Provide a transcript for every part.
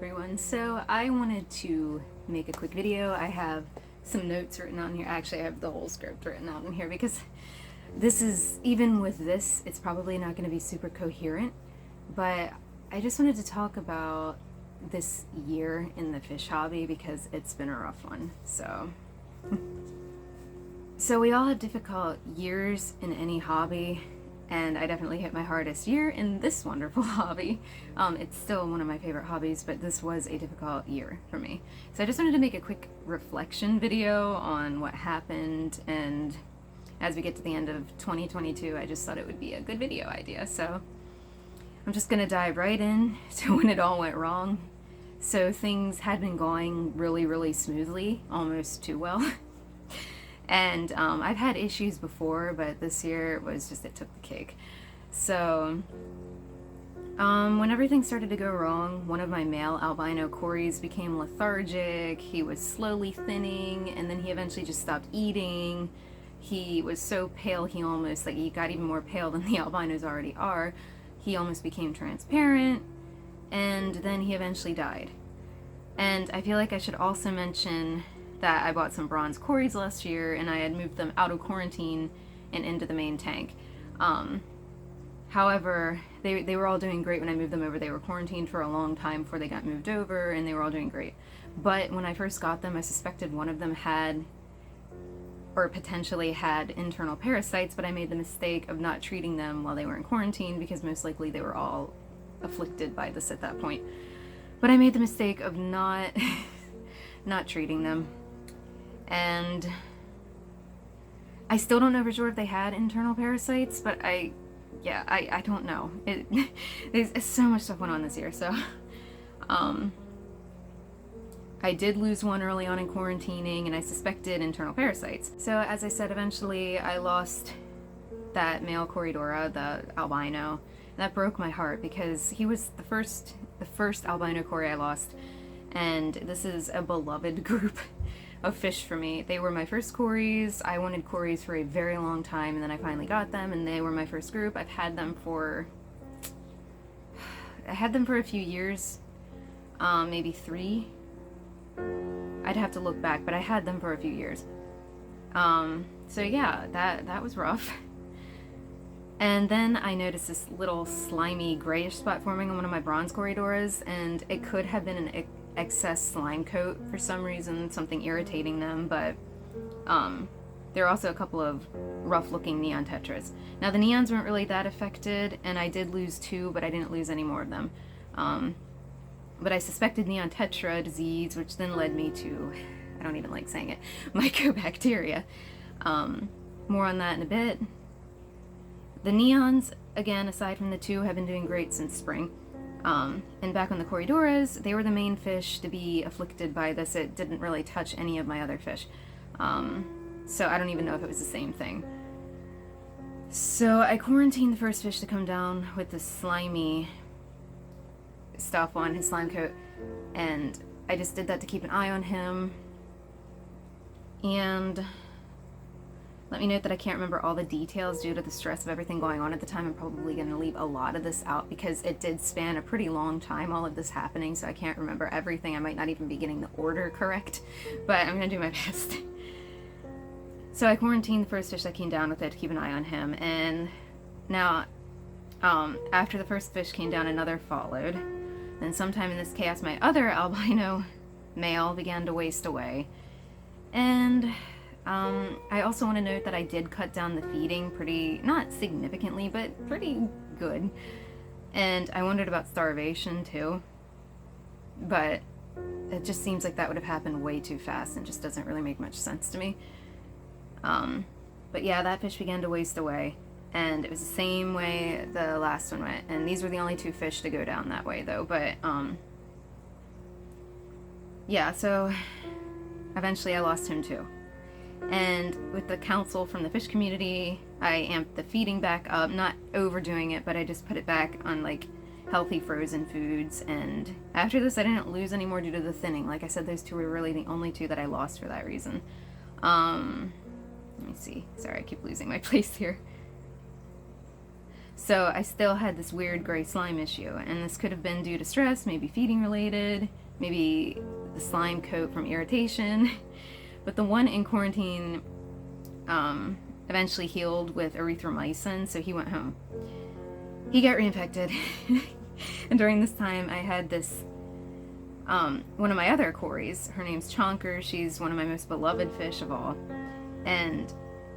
everyone. So I wanted to make a quick video. I have some notes written on here. Actually, I have the whole script written out in here because this is, even with this, it's probably not going to be super coherent, but I just wanted to talk about this year in the fish hobby because it's been a rough one. So we all have difficult years in any hobby, and I definitely hit my hardest year in this wonderful hobby. It's still one of my favorite hobbies, but this was a difficult year for me. So I just wanted to make a quick reflection video on what happened, and as we get to the end of 2022, I just thought it would be a good video idea. So I'm just gonna dive right in to when it all went wrong. So things had been going really smoothly, almost too well. And I've had issues before, but this year was just, it took the cake. So when everything started to go wrong, one of my male albino cories became lethargic. He was slowly thinning, and then he eventually just stopped eating. He was so pale, he almost, like, he got even more pale than the albinos already are. He almost became transparent, and then he eventually died. And I feel like I should also mention that I bought some bronze cories last year, and I had moved them out of quarantine and into the main tank. However, they were all doing great when I moved them over. They were quarantined for a long time before they got moved over, and they were all doing great. But when I first got them, I suspected one of them had, or potentially had, internal parasites, but I made the mistake of not treating them while they were in quarantine because most likely they were all afflicted by this at that point. But I made the mistake of not treating them. And I still don't know for sure if they had internal parasites, but I don't know. There's so much stuff went on this year, so I did lose one early on in quarantining, and I suspected internal parasites. So as I said, eventually I lost that male Corydora, the albino. That broke my heart because he was the first albino cory I lost, and this is a beloved group of fish for me. They were my first cories. I wanted cories for a very long time, and then I finally got them, and they were my first group. I had them for a few years, maybe 3. I'd have to look back, but I had them for a few years. So yeah, that was rough. And then I noticed this little slimy grayish spot forming on one of my bronze Corydoras, and it could have been an excess slime coat for some reason, something irritating them, but there are also a couple of rough-looking neon tetras. Now the neons weren't really that affected, and I did lose 2, but I didn't lose any more of them. But I suspected neon tetra disease, which then led me to, I don't even like saying it, mycobacteria. More on that in a bit. The neons, again, aside from the 2, have been doing great since spring. And back on the Corydoras, they were the main fish to be afflicted by this. It didn't really touch any of my other fish. So I don't even know if it was the same thing. So I quarantined the first fish to come down with the slimy stuff on his slime coat, and I just did that to keep an eye on him. And let me note that I can't remember all the details due to the stress of everything going on at the time. I'm probably going to leave a lot of this out because it did span a pretty long time, all of this happening, so I can't remember everything. I might not even be getting the order correct, but I'm going to do my best. So I quarantined the first fish that came down with it to keep an eye on him, and now after the first fish came down, another followed. Then sometime in this chaos, my other albino male began to waste away. And I also want to note that I did cut down the feeding pretty, not significantly, but pretty good. And I wondered about starvation too. But it just seems like that would have happened way too fast and just doesn't really make much sense to me. But yeah, that fish began to waste away. And it was the same way the last one went. And these were the only 2 fish to go down that way though. But yeah, so eventually I lost him too. And with the counsel from the fish community, I amped the feeding back up, not overdoing it, but I just put it back on like healthy frozen foods. And after this, I didn't lose any more due to the thinning. Like I said, those 2 were really the only 2 that I lost for that reason. Let me see. Sorry, I keep losing my place here. So I still had this weird gray slime issue, and this could have been due to stress, maybe feeding related, maybe the slime coat from irritation. But the one in quarantine eventually healed with erythromycin, so he went home. He got reinfected. And during this time, I had this, one of my other Corys, her name's Chonker, she's one of my most beloved fish of all, and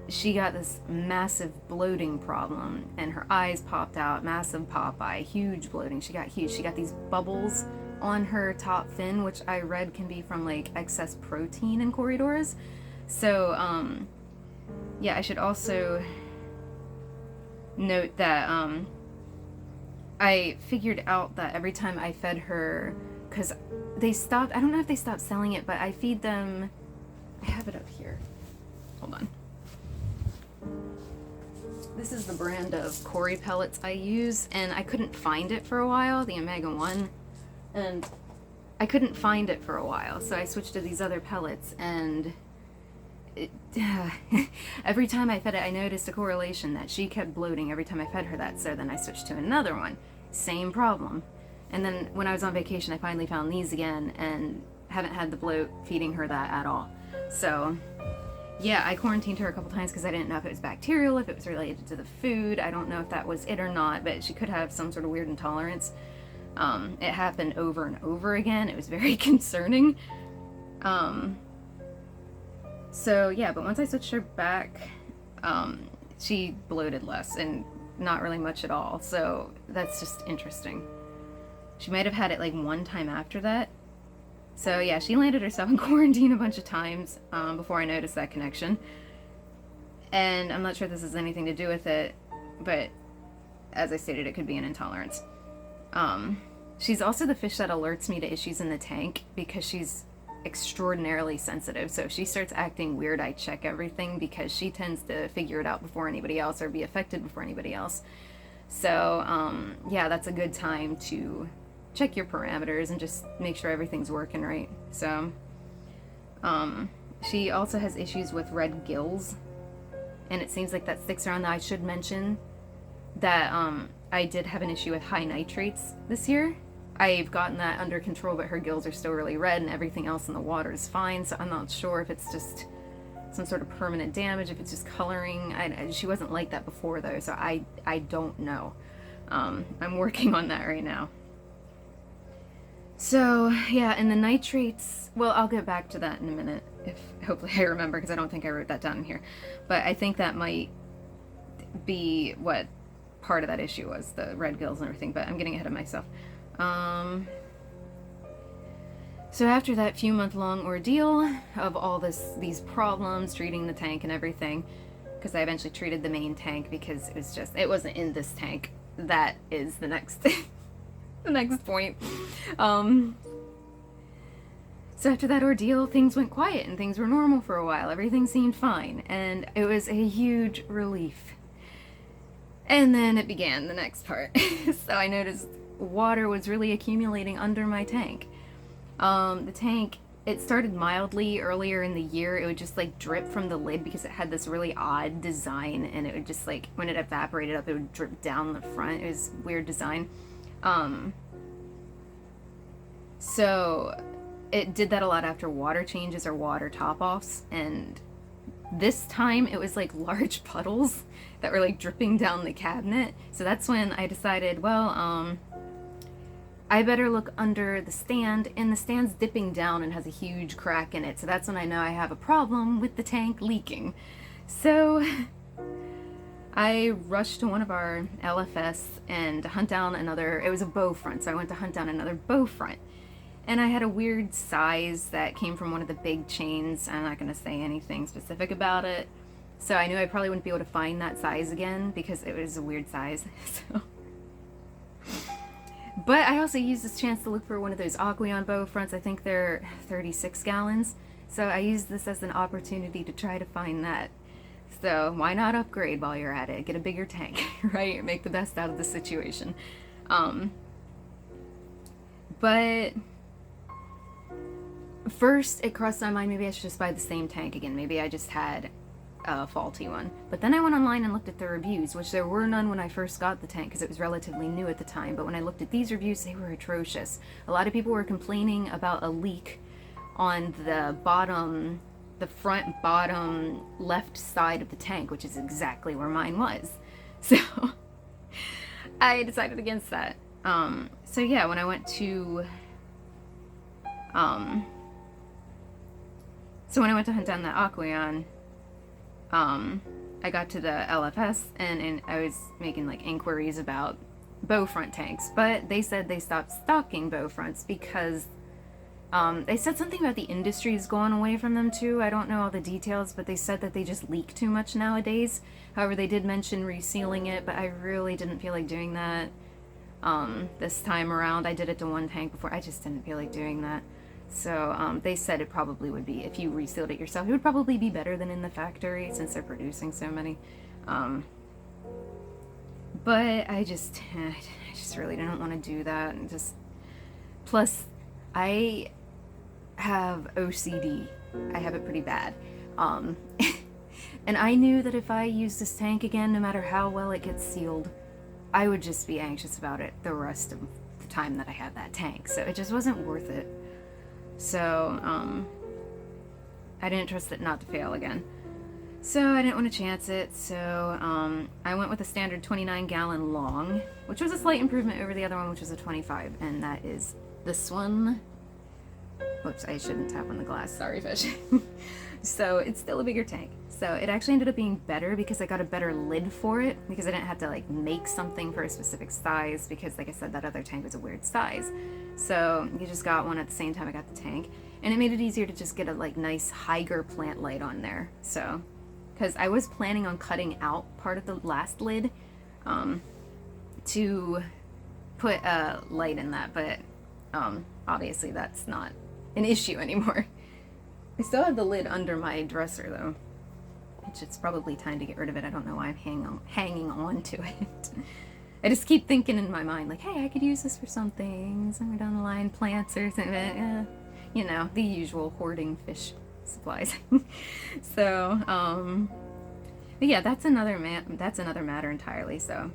she got this massive bloating problem, and her eyes popped out, massive pop eye, huge bloating, she got huge, she got these bubbles on her top fin, which I read can be from like excess protein in corridors. So, yeah, I should also note that, I figured out that every time I fed her, because they stopped, I don't know if they stopped selling it, but I feed them, I have it up here, hold on. This is the brand of Cory pellets I use, and I couldn't find it for a while, the Omega-1, and I couldn't find it for a while, so I switched to these other pellets, and every time I fed it, I noticed a correlation that she kept bloating every time I fed her that, so then I switched to another one. Same problem. And then when I was on vacation, I finally found these again, and haven't had the bloat feeding her that at all. So, yeah, I quarantined her a couple times because I didn't know if it was bacterial, if it was related to the food. I don't know if that was it or not, but she could have some sort of weird intolerance. It happened over and over again. It was very concerning. So yeah, but once I switched her back, she bloated less and not really much at all. So that's just interesting. She might have had it like one time after that. So yeah, she landed herself in quarantine a bunch of times before I noticed that connection. And I'm not sure this has anything to do with it, but as I stated, it could be an intolerance. She's also the fish that alerts me to issues in the tank because she's extraordinarily sensitive. So if she starts acting weird, I check everything because she tends to figure it out before anybody else or be affected before anybody else. So yeah, that's a good time to check your parameters and just make sure everything's working right. So she also has issues with red gills, and it seems like that sticks around. Now I should mention that I did have an issue with high nitrates this year. I've gotten that under control, but her gills are still really red and everything else in the water is fine, so I'm not sure if it's just some sort of permanent damage, if it's just coloring. She wasn't like that before though, so I don't know. I'm working on that right now. So yeah, and the nitrates, well, I'll get back to that in a minute, if hopefully I remember, because I don't think I wrote that down in here. But I think that might be what part of that issue was, the red gills and everything, but I'm getting ahead of myself. So after that few month-long ordeal of all these problems, treating the tank and everything, because I eventually treated the main tank because it wasn't in this tank. That is the next the next point. So after that ordeal, things went quiet and things were normal for a while. Everything seemed fine, and it was a huge relief. And then it began, the next part. So I noticed water was really accumulating under my tank. The tank, it started mildly earlier in the year. It would just like drip from the lid because it had this really odd design, and it would just like, when it evaporated up, it would drip down the front. It was weird design. So it did that a lot after water changes or water top-offs, and this time it was like large puddles that were like dripping down the cabinet. So that's when I decided, well, I better look under the stand, and the stand's dipping down and has a huge crack in it. So that's when I know I have a problem with the tank leaking. So I rushed to one of our LFS and to hunt down another, it was a bow front, so I went to hunt down another bow front. And I had a weird size that came from one of the big chains. I'm not going to say anything specific about it. So I knew I probably wouldn't be able to find that size again because it was a weird size. So. But I also used this chance to look for one of those Aqueon bow fronts. I think they're 36 gallons. So I used this as an opportunity to try to find that. So why not upgrade while you're at it? Get a bigger tank, right? Make the best out of the situation. But first it crossed my mind, maybe I should just buy the same tank again. Maybe I just had a faulty one. But then I went online and looked at the reviews, which there were none when I first got the tank because it was relatively new at the time. But when I looked at these reviews, they were atrocious. A lot of people were complaining about a leak on the bottom, the front bottom left side of the tank, which is exactly where mine was. So I decided against that. So yeah, when I went to hunt down that Aqueon, I got to the LFS and I was making like inquiries about bow front tanks, but they said they stopped stocking bow fronts because they said something about the industry's gone away from them too. I don't know all the details, but they said that they just leak too much nowadays. However, they did mention resealing it, but I really didn't feel like doing that this time around. I did it to one tank before. I just didn't feel like doing that. So they said it probably would be, if you resealed it yourself, it would probably be better than in the factory since they're producing so many. But I just really didn't want to do that. And just, plus, I have OCD. I have it pretty bad. And I knew that if I used this tank again, no matter how well it gets sealed, I would just be anxious about it the rest of the time that I had that tank. So it just wasn't worth it. So, I didn't trust it not to fail again. So I didn't want to chance it, so I went with a standard 29-gallon long, which was a slight improvement over the other one, which was a 25, and that is this one. Whoops, I shouldn't tap on the glass, sorry fish. So it's still a bigger tank. So it actually ended up being better because I got a better lid for it, because I didn't have to like make something for a specific size, because like I said, that other tank was a weird size. So you just got one at the same time I got the tank, and it made it easier to just get a like nice Higer plant light on there. So, because I was planning on cutting out part of the last lid to put a light in that, but obviously that's not an issue anymore. I still have the lid under my dresser though, which it's probably time to get rid of it. I don't know why I'm hanging on to it. I just keep thinking in my mind like, hey, I could use this for something somewhere down the line, plants or something. You know, the usual hoarding fish supplies. So, but yeah, that's another matter entirely. So,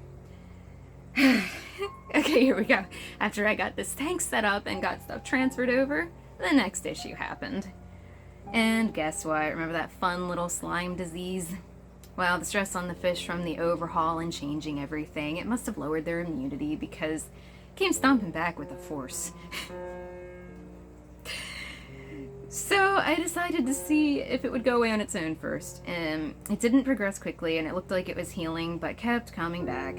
okay, here we go. After I got this tank set up and got stuff transferred over, the next issue happened. And guess what? Remember that fun little slime disease? Well, the stress on the fish from the overhaul and changing everything, it must have lowered their immunity because it came stomping back with a force. So I decided to see if it would go away on its own first. And it didn't progress quickly, and it looked like it was healing, but kept coming back.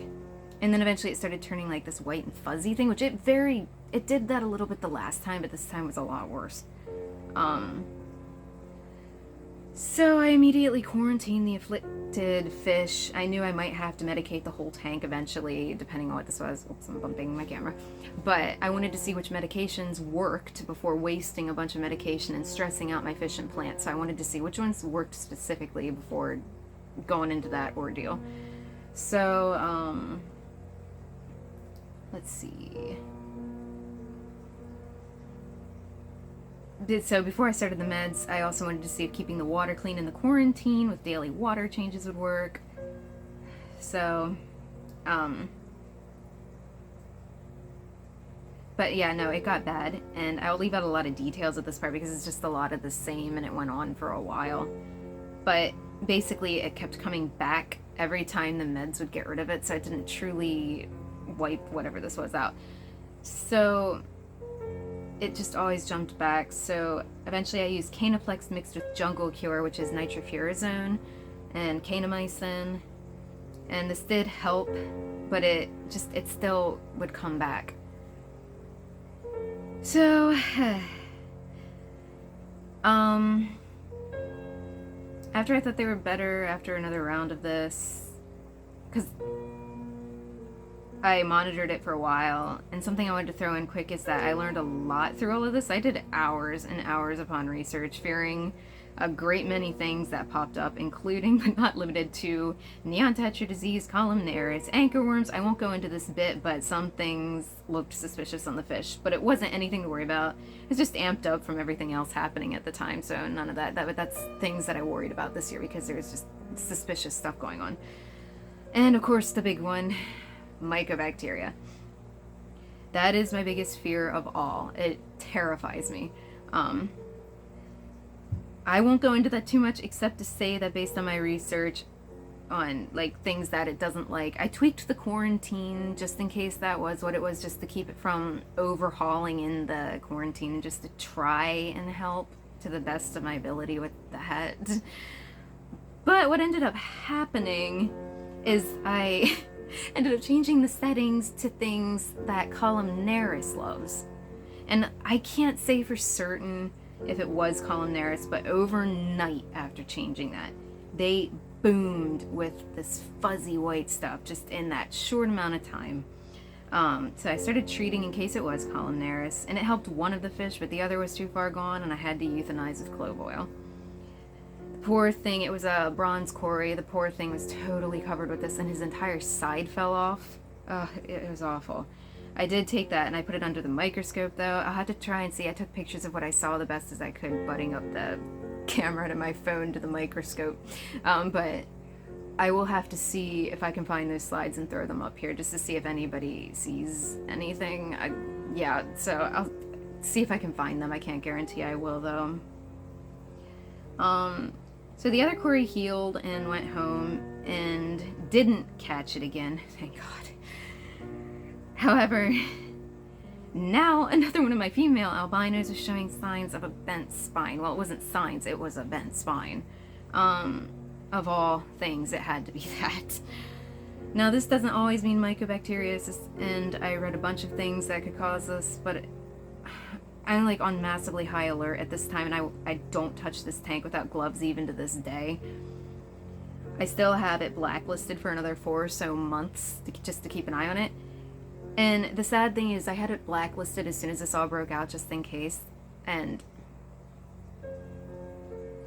And then eventually it started turning like this white and fuzzy thing, which it did that a little bit the last time, but this time was a lot worse. So I immediately quarantined the afflicted fish. I knew I might have to medicate the whole tank eventually, depending on what this was. Oops, I'm bumping my camera. But I wanted to see which medications worked before wasting a bunch of medication and stressing out my fish and plants. So I wanted to see which ones worked specifically before going into that ordeal. So, let's see. So before I started the meds, I also wanted to see if keeping the water clean in the quarantine with daily water changes would work. So, but yeah, no, it got bad, and I'll leave out a lot of details at this part because it's just a lot of the same, and it went on for a while. But basically, it kept coming back every time the meds would get rid of it, so it didn't truly wipe whatever this was out. So it just always jumped back. So eventually I used Canoplex mixed with Jungle Cure, which is nitrofurazone, and Kanamycin, and this did help, but it still would come back. So after I thought they were better after another round of this, because I monitored it for a while, and something I wanted to throw in quick is that I learned a lot through all of this. I did hours and hours upon research, fearing a great many things that popped up, including but not limited to neon tetra disease, columnaris, anchorworms. I won't go into this bit, but some things looked suspicious on the fish, but it wasn't anything to worry about. It's just amped up from everything else happening at the time, so none of that. But that's things that I worried about this year because there was just suspicious stuff going on. And of course, the big one, mycobacteria. That is my biggest fear of all. It terrifies me. I won't go into that too much, except to say that based on my research on like things that it doesn't like, I tweaked the quarantine just in case that was what it was, just to keep it from overhauling in the quarantine, just to try and help to the best of my ability with that. But what ended up happening is I ended up changing the settings to things that columnaris loves. And I can't say for certain if it was columnaris, but overnight after changing that, they boomed with this fuzzy white stuff just in that short amount of time. So I started treating in case it was columnaris, and it helped one of the fish, but the other was too far gone, and I had to euthanize with clove oil. The poor thing, it was a bronze cory, the poor thing was totally covered with this, and his entire side fell off. It was awful. I did take that and I put it under the microscope though. I'll have to try and see. I took pictures of what I saw the best as I could, butting up the camera to my phone to the microscope. But I will have to see if I can find those slides and throw them up here just to see if anybody sees anything. Yeah, so I'll see if I can find them. I can't guarantee I will though. So the other cory healed and went home and didn't catch it again, thank God. However, now another one of my female albinos was showing signs of a bent spine. Well, it wasn't signs, it was a bent spine. Of all things, it had to be that. Now, this doesn't always mean mycobacteriosis, and I read a bunch of things that could cause this, but I'm like on massively high alert at this time, and I don't touch this tank without gloves even to this day. I still have it blacklisted for another 4 or so months just to keep an eye on it. And the sad thing is I had it blacklisted as soon as this all broke out just in case. And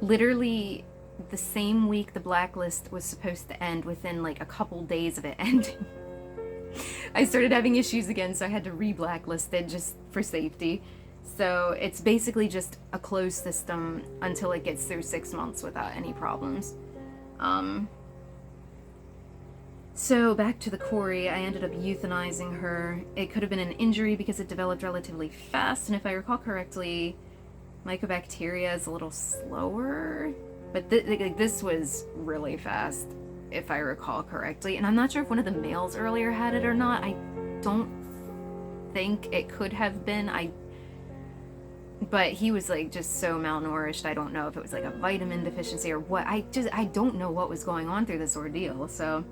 literally the same week the blacklist was supposed to end, within like a couple days of it ending, I started having issues again, so I had to re-blacklist it just for safety. So it's basically just a closed system until it gets through 6 months without any problems. So back to the cory, I ended up euthanizing her. It could have been an injury because it developed relatively fast, and if I recall correctly, mycobacteria is a little slower, but this was really fast, if I recall correctly. And I'm not sure if one of the males earlier had it or not. I don't think it could have been. But he was like just so malnourished. I don't know if it was like a vitamin deficiency or what. I don't know what was going on through this ordeal. So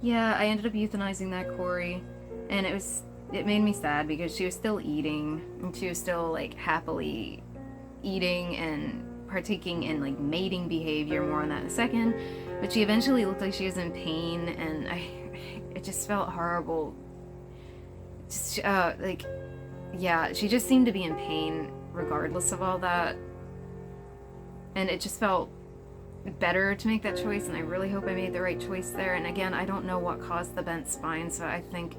yeah, I ended up euthanizing that cory, and it made me sad because she was still eating, and she was still like happily eating and partaking in like mating behavior. More on that in a second. But she eventually looked like she was in pain, and it just felt horrible. Just yeah, she just seemed to be in pain regardless of all that, and it just felt better to make that choice, and I really hope I made the right choice there. And again, I don't know what caused the bent spine, so I think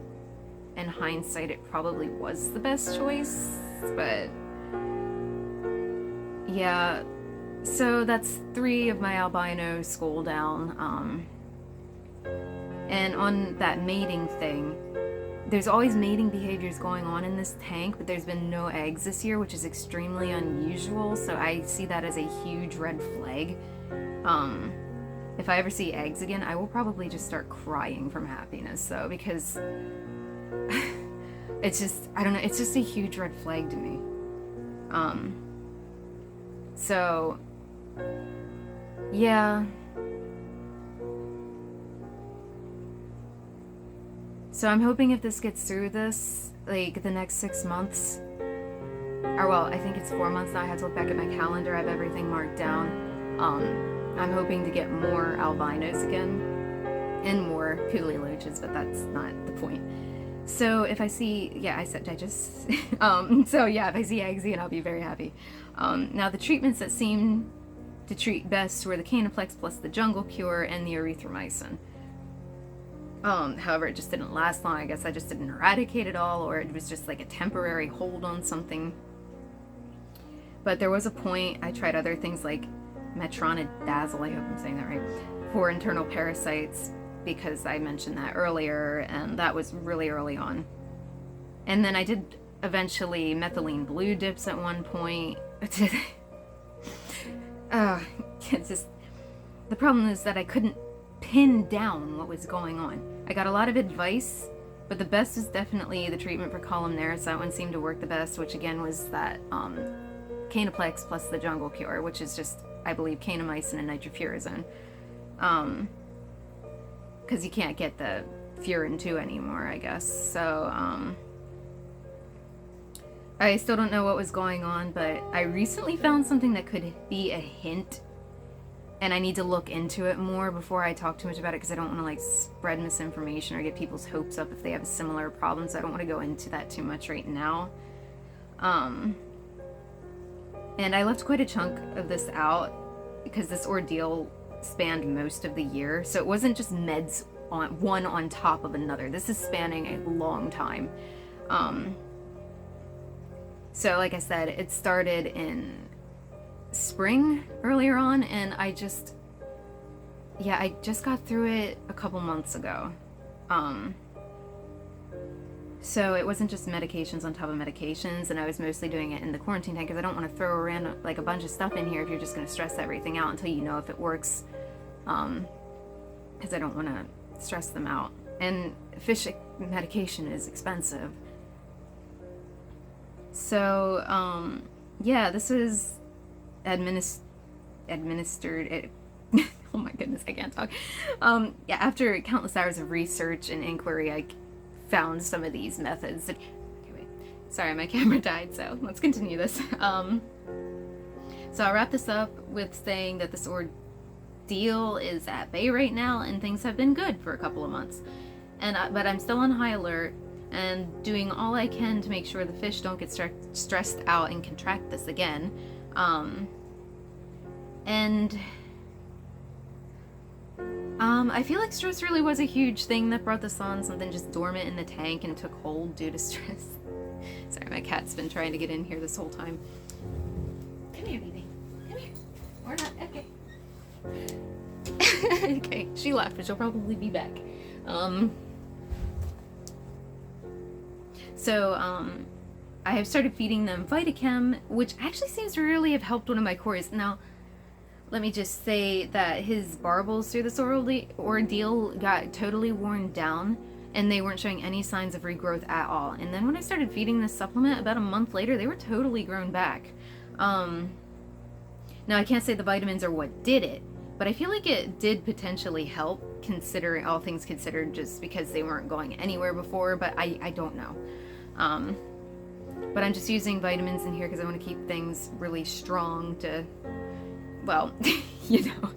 in hindsight it probably was the best choice. But yeah, so that's 3 of my albinos skull down. And on that mating thing, there's always mating behaviors going on in this tank, but there's been no eggs this year, which is extremely unusual, so I see that as a huge red flag. If I ever see eggs again, I will probably just start crying from happiness, though, because it's just, I don't know, it's just a huge red flag to me. So, yeah. So I'm hoping if this gets through this, like the next 6 months, or well, I think it's 4 months now, I have to look back at my calendar, I have everything marked down. I'm hoping to get more albinos again, and more Kuliloches, but that's not the point. So if I see, yeah, so yeah, if I see eggs again, I'll be very happy. Now the treatments that seem to treat best were the Canaplex plus the Jungle Cure and the erythromycin. However, it just didn't last long. I guess I just didn't eradicate it all, or it was just like a temporary hold on something. But there was a point, I tried other things like metronidazole, I hope I'm saying that right, for internal parasites, because I mentioned that earlier, and that was really early on. And then I did eventually methylene blue dips at one point. It's just, the problem is that I couldn't pin down what was going on. I got a lot of advice, but the best is definitely the treatment for columnaris. That one seemed to work the best, which again was that Canaplex plus the jungle cure, which is just, I believe, kanamycin and nitrofurazone. Because you can't get the furin 2 anymore, I guess. So, I still don't know what was going on, but I recently found something that could be a hint, and I need to look into it more before I talk too much about it, because I don't want to like spread misinformation or get people's hopes up if they have a similar problem, so I don't want to go into that too much right now. And I left quite a chunk of this out because this ordeal spanned most of the year, so it wasn't just meds on one on top of another. This is spanning a long time. So like I said, it started in spring earlier on, and I just got through it a couple months ago. So it wasn't just medications on top of medications, and I was mostly doing it in the quarantine tank because I don't want to throw around like a bunch of stuff in here if you're just going to stress everything out until you know if it works, because I don't want to stress them out. And fish medication is expensive. So, yeah, this was administered. Oh my goodness, I can't talk. Yeah, after countless hours of research and inquiry, I found some of these methods. Okay, wait. Sorry, my camera died, so let's continue this. So I'll wrap this up with saying that this ordeal is at bay right now, and things have been good for a couple of months. But I'm still on high alert and doing all I can to make sure the fish don't get stressed out and contract this again. I feel like stress really was a huge thing that brought this on, something just dormant in the tank and took hold due to stress. Sorry, my cat's been trying to get in here this whole time. Come here, baby. Come here. Or not. Okay. Okay, she left, but she'll probably be back. I have started feeding them Vitachem, which actually seems to really have helped one of my cories. Now, let me just say that his barbels through this ordeal got totally worn down, and they weren't showing any signs of regrowth at all. And then when I started feeding this supplement, about a month later, they were totally grown back. Now, I can't say the vitamins are what did it, but I feel like it did potentially help, considering all things considered, just because they weren't going anywhere before, but I don't know. But I'm just using vitamins in here because I want to keep things really strong to, well, you know.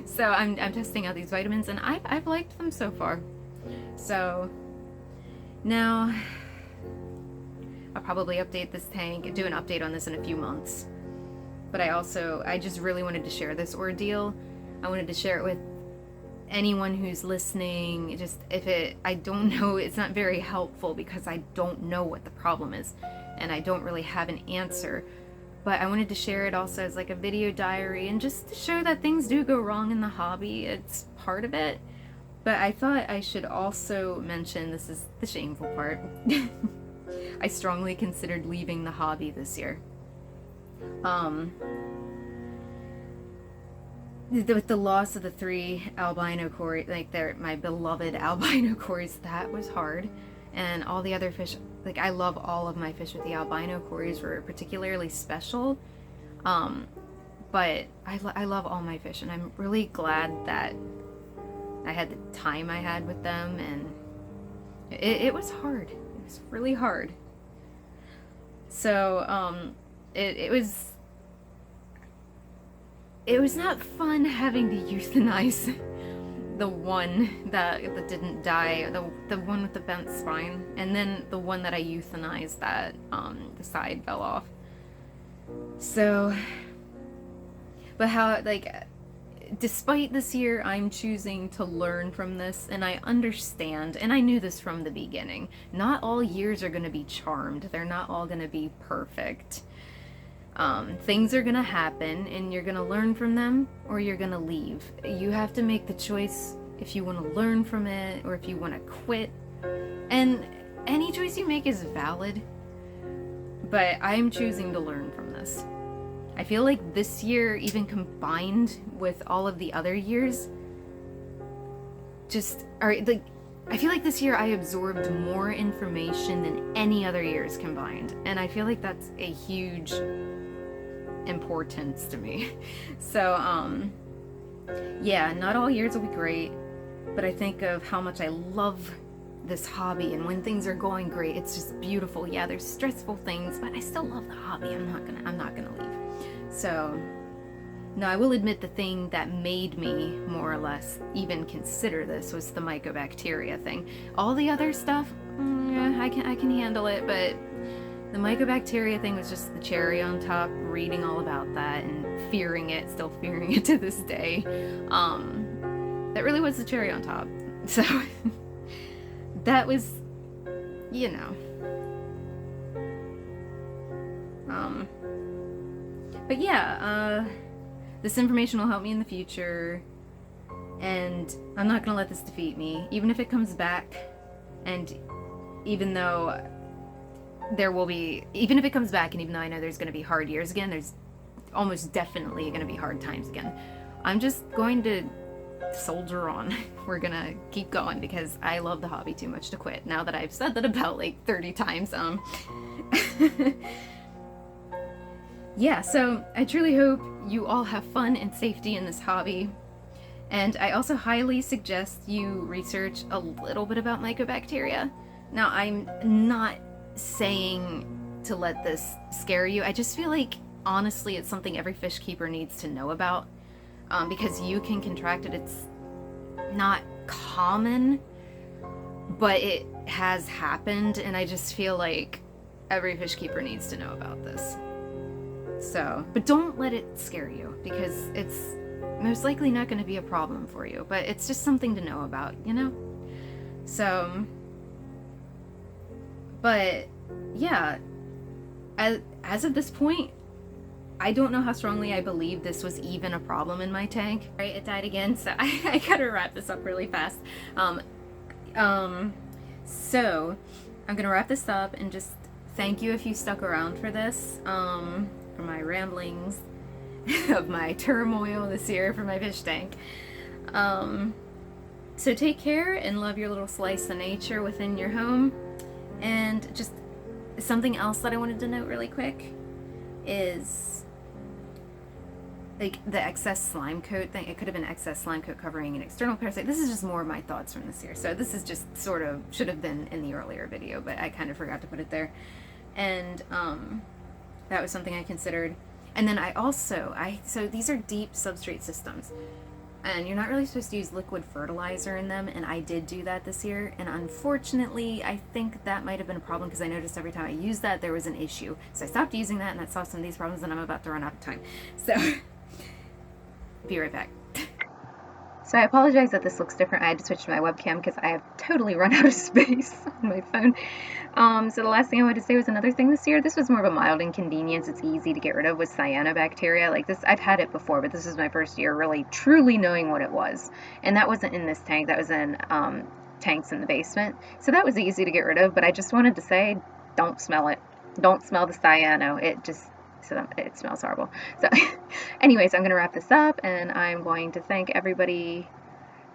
So I'm testing out these vitamins, and I've liked them so far. So now I'll probably update this tank, do an update on this in a few months. But I just really wanted to share this ordeal. I wanted to share it with anyone who's listening. Just I don't know, it's not very helpful because I don't know what the problem is, and I don't really have an answer. But I wanted to share it also as like a video diary, and just to show that things do go wrong in the hobby. It's part of it. But I thought I should also mention, this is the shameful part, I strongly considered leaving the hobby this year. With the loss of the 3 albino cories, like my beloved albino cories, that was hard. And all the other fish, like I love all of my fish with the albino cories, were particularly special. But I love all my fish, and I'm really glad that I had the time I had with them, and it was hard. It was really hard. So, it was not fun having to euthanize the one that didn't die, the one with the bent spine, and then the one that I euthanized that the side fell off. So, but how, like, despite this year, I'm choosing to learn from this, and I understand, and I knew this from the beginning, not all years are going to be charmed. They're not all going to be perfect. Things are gonna happen and you're gonna learn from them or you're gonna leave. You have to make the choice if you want to learn from it or if you want to quit. And any choice you make is valid, but I'm choosing to learn from this. I feel like this year, even combined with all of the other years, I feel like this year I absorbed more information than any other years combined. And I feel like that's a huge importance to me. So, yeah, not all years will be great, but I think of how much I love this hobby, and when things are going great, it's just beautiful. Yeah, there's stressful things, but I still love the hobby. I'm not gonna leave. So, no, I will admit the thing that made me more or less even consider this was the mycobacteria thing. All the other stuff, yeah, I can handle it, but the mycobacteria thing was just the cherry on top. Reading all about that and still fearing it to this day. That really was the cherry on top. So that was, you know. But yeah, this information will help me in the future, and I'm not gonna let this defeat me, even if it comes back, and even though even if it comes back, and even though I know there's gonna be hard years again, there's almost definitely gonna be hard times again. I'm just going to soldier on. We're gonna keep going because I love the hobby too much to quit. Now that I've said that about like 30 times, yeah, so I truly hope you all have fun and safety in this hobby. And I also highly suggest you research a little bit about mycobacteria. Now, I'm not saying to let this scare you. I just feel like, honestly, it's something every fish keeper needs to know about. Because you can contract it. It's not common, but it has happened, and I just feel like every fish keeper needs to know about this. So, but don't let it scare you, because it's most likely not going to be a problem for you, but it's just something to know about, you know? So, but yeah, as of this point, I don't know how strongly I believe this was even a problem in my tank. Right, it died again, so I gotta wrap this up really fast. So I'm gonna wrap this up and just thank you if you stuck around for this, for my ramblings of my turmoil this year for my fish tank. So take care and love your little slice of nature within your home. And just something else that I wanted to note really quick is like the excess slime coat thing. It could have been excess slime coat covering an external parasite. This is just more of my thoughts from this year. So this is just sort of should have been in the earlier video, but I kind of forgot to put it there. And that was something I considered. And then so these are deep substrate systems, and you're not really supposed to use liquid fertilizer in them, and I did do that this year, and unfortunately I think that might have been a problem because I noticed every time I used that there was an issue. So I stopped using that, and that solved some of these problems, and I'm about to run out of time. So be right back. So I apologize that this looks different. I had to switch to my webcam because I have totally run out of space on my phone. So the last thing I wanted to say was another thing this year. This was more of a mild inconvenience. It's easy to get rid of with cyanobacteria. Like this, I've had it before, but this is my first year really truly knowing what it was. And that wasn't in this tank. That was in tanks in the basement. So that was easy to get rid of, but I just wanted to say, don't smell it. Don't smell the cyano. It smells horrible. So anyways, I'm going to wrap this up, and I'm going to thank everybody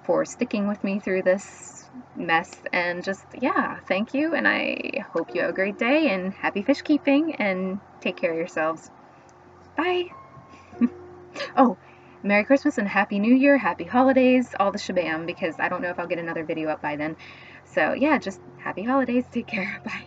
for sticking with me through this mess, and just, yeah, thank you, and I hope you have a great day, and happy fish keeping, and take care of yourselves. Bye! Oh, Merry Christmas and Happy New Year, Happy Holidays, all the shabam, because I don't know if I'll get another video up by then. So yeah, just happy holidays, take care, bye.